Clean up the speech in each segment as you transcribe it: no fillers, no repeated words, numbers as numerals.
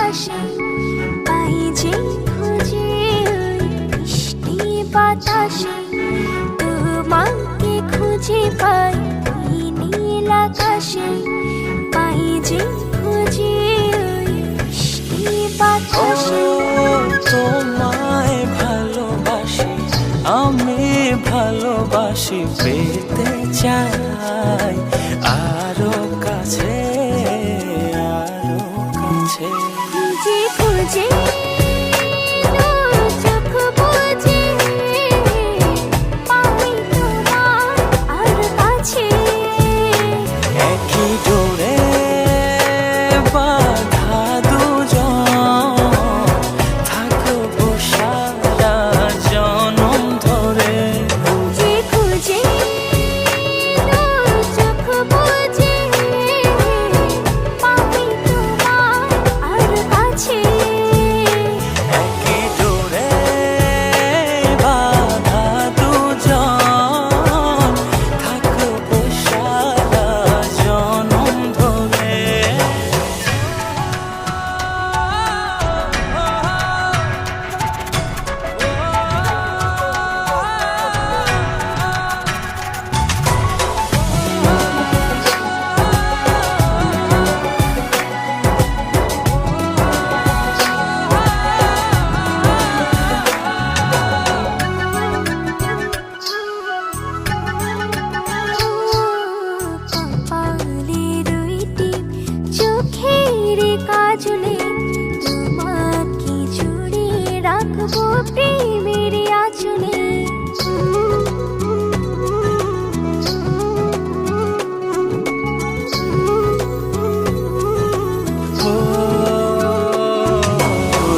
আকাশে পাই যে খুঁজে ওই মিষ্টি বাতাসে তোমাকে খুঁজে পাই ওই নীল আকাশে পাই যে খুঁজে ওই মিষ্টি বাতাসে। তোমায় ভালোবাসি আমি ভালোবাসি পেতে চাই আরো কাছে আরো কাছে। খুঁজে খুঁজে চোখ বুজে পাই তোমার আর কাছে। একই ডোরে বাঁধা দুজন থাকবো সারা জনম ধরে। খুঁজে খুঁজে চোখ বুজে পাই তোমার আর কাছে। একই ডোরে বাঁধা দুজন থাকবো সারা জনম ধরে। কপালে দুইটি চোখের কাজলে তোমাকে জুড়ে রাখবো প্রেমের আঁচলে।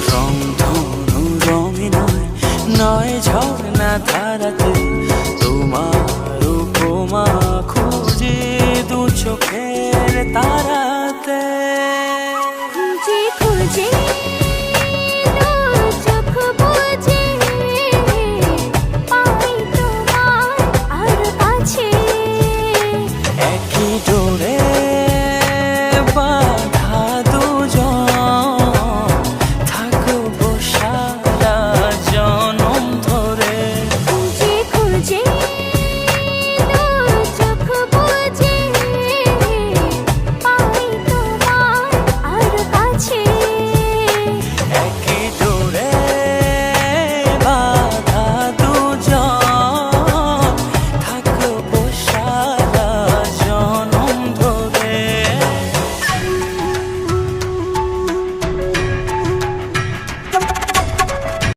রং ধনু রঙে নয় নয় ঝর্ণা ধারাতে তোমার উপমা খুঁজে দু চোখের তারাতে। খুঁজে খুঁজে